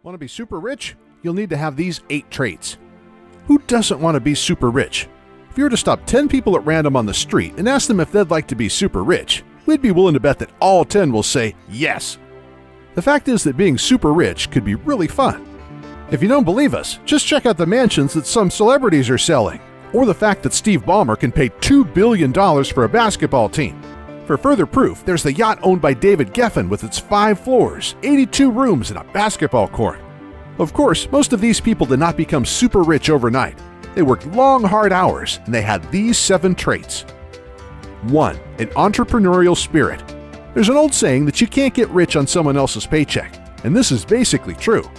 Want to be super rich? You'll need to have these 8 traits. Who doesn't want to be super rich? If you were to stop 10 people at random on the street and ask them if they'd like to be super rich, we'd be willing to bet that all 10 will say yes. The fact is that being super rich could be really fun. If you don't believe us, just check out the mansions that some celebrities are selling, or the fact that Steve Ballmer can pay $2 billion for a basketball team. For further proof, there's the yacht owned by David Geffen with its 5 floors, 82 rooms, and a basketball court. Of course, most of these people did not become super rich overnight. They worked long, hard hours, and they had these 7 traits. 1. An entrepreneurial spirit. There's an old saying that you can't get rich on someone else's paycheck, and this is basically true.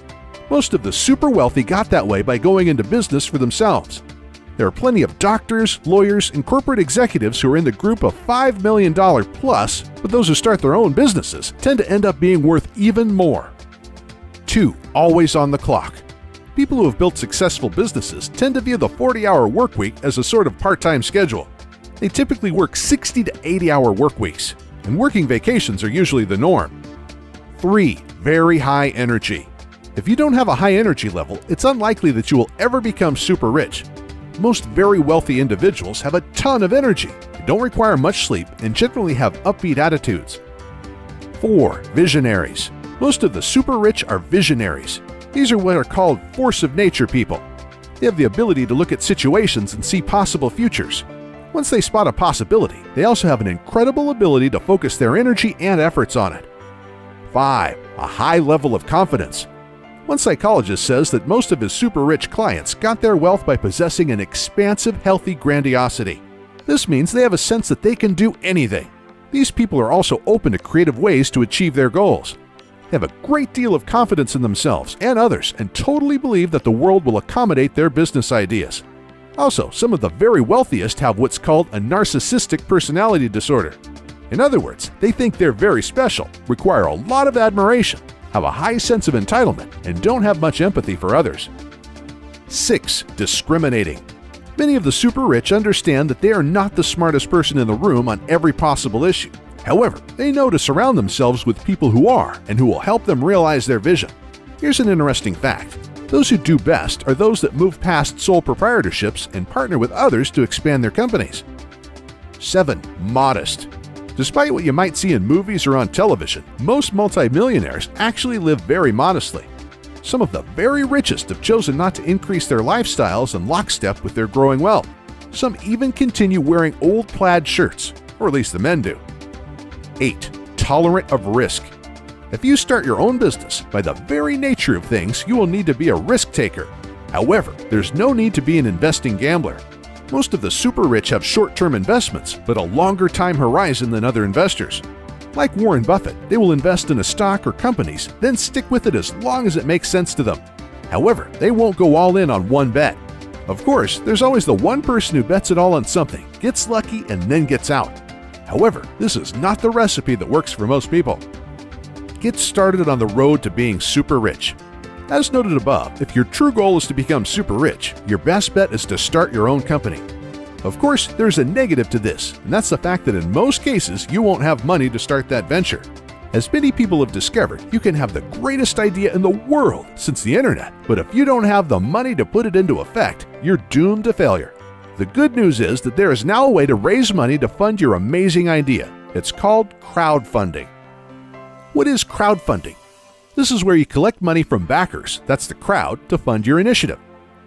Most of the super wealthy got that way by going into business for themselves. There are plenty of doctors, lawyers, and corporate executives who are in the group of $5 million plus, but those who start their own businesses tend to end up being worth even more. 2. Always on the clock. People who have built successful businesses tend to view the 40-hour work week as a sort of part-time schedule. They typically work 60 to 80-hour work weeks, and working vacations are usually the norm. 3. Very high energy. If you don't have a high energy level, it's unlikely that you will ever become super rich. Most very wealthy individuals have a ton of energy, don't require much sleep, and generally have upbeat attitudes. 4. Visionaries. Most of the super rich are visionaries. These are what are called force of nature people. They have the ability to look at situations and see possible futures. Once they spot a possibility, they also have an incredible ability to focus their energy and efforts on it. 5. A high level of confidence. One psychologist says that most of his super-rich clients got their wealth by possessing an expansive, healthy grandiosity. This means they have a sense that they can do anything. These people are also open to creative ways to achieve their goals. They have a great deal of confidence in themselves and others and totally believe that the world will accommodate their business ideas. Also, some of the very wealthiest have what's called a narcissistic personality disorder. In other words, they think they're very special, require a lot of admiration, have a high sense of entitlement, and don't have much empathy for others. 6. Discriminating. Many of the super rich understand that they are not the smartest person in the room on every possible issue. However, they know to surround themselves with people who are and who will help them realize their vision. Here's an interesting fact. Those who do best are those that move past sole proprietorships and partner with others to expand their companies. 7. Modest. Despite what you might see in movies or on television, most multimillionaires actually live very modestly. Some of the very richest have chosen not to increase their lifestyles in lockstep with their growing wealth. Some even continue wearing old plaid shirts, or at least the men do. 8. Tolerant of risk. If you start your own business, by the very nature of things, you will need to be a risk taker. However, there's no need to be an investing gambler. Most of the super rich have short-term investments, but a longer time horizon than other investors. Like Warren Buffett, they will invest in a stock or companies, then stick with it as long as it makes sense to them. However, they won't go all in on one bet. Of course, there's always the one person who bets it all on something, gets lucky, and then gets out. However, this is not the recipe that works for most people. Get started on the road to being super rich. As noted above, if your true goal is to become super rich, your best bet is to start your own company. Of course, there's a negative to this, and that's the fact that in most cases, you won't have money to start that venture. As many people have discovered, you can have the greatest idea in the world since the internet, but if you don't have the money to put it into effect, you're doomed to failure. The good news is that there is now a way to raise money to fund your amazing idea. It's called crowdfunding. What is crowdfunding? This is where you collect money from backers, that's the crowd, to fund your initiative.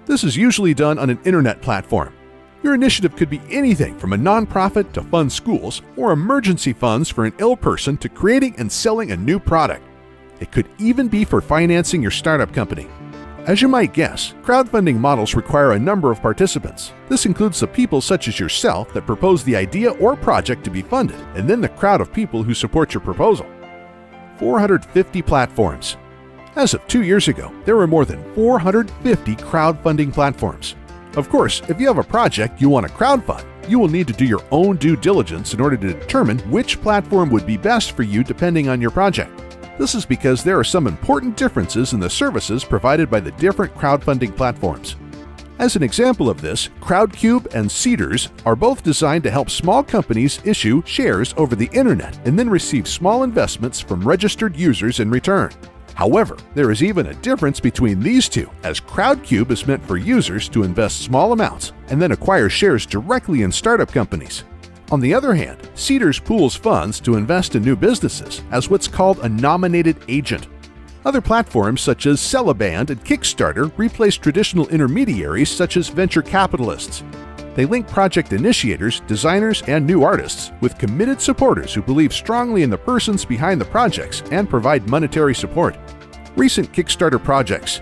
This is usually done on an internet platform. Your initiative could be anything from a nonprofit to fund schools or emergency funds for an ill person to creating and selling a new product. It could even be for financing your startup company. As you might guess, crowdfunding models require a number of participants. This includes the people such as yourself that propose the idea or project to be funded, and then the crowd of people who support your proposal. 450 platforms. As of 2 years ago, there were more than 450 crowdfunding platforms. Of course, if you have a project you want to crowdfund, you will need to do your own due diligence in order to determine which platform would be best for you depending on your project. This is because there are some important differences in the services provided by the different crowdfunding platforms. As an example of this, Crowdcube and Seedrs are both designed to help small companies issue shares over the internet and then receive small investments from registered users in return. However, there is even a difference between these two, as Crowdcube is meant for users to invest small amounts and then acquire shares directly in startup companies. On the other hand, Seedrs pools funds to invest in new businesses as what's called a nominated agent. Other platforms such as Cellaband and Kickstarter replace traditional intermediaries such as venture capitalists. They link project initiators, designers, and new artists with committed supporters who believe strongly in the persons behind the projects and provide monetary support. Recent Kickstarter projects.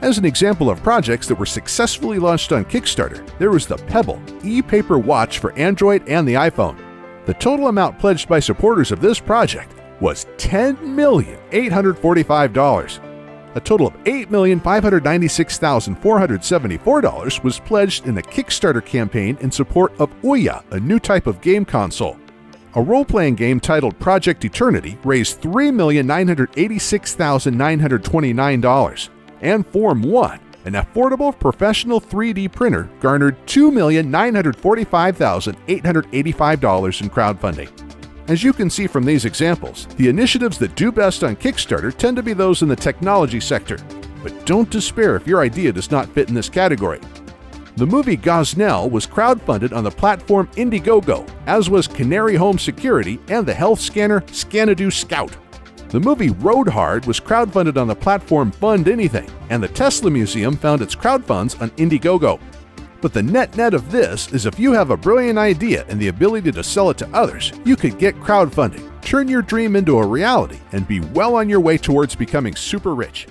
As an example of projects that were successfully launched on Kickstarter, there was the Pebble e-paper watch for Android and the iPhone. The total amount pledged by supporters of this project was $10,845. A total of $8,596,474 was pledged in a Kickstarter campaign in support of Ouya, a new type of game console. A role-playing game titled Project Eternity raised $3,986,929, and Form 1, an affordable professional 3D printer, garnered $2,945,885 in crowdfunding. As you can see from these examples, the initiatives that do best on Kickstarter tend to be those in the technology sector. But don't despair if your idea does not fit in this category. The movie Gosnell was crowdfunded on the platform Indiegogo, as was Canary Home Security and the health scanner Scanadu Scout. The movie Road Hard was crowdfunded on the platform Fund Anything, and the Tesla Museum found its crowdfunds on Indiegogo. But the net of this is if you have a brilliant idea and the ability to sell it to others, you could get crowdfunding, turn your dream into a reality, and be well on your way towards becoming super rich.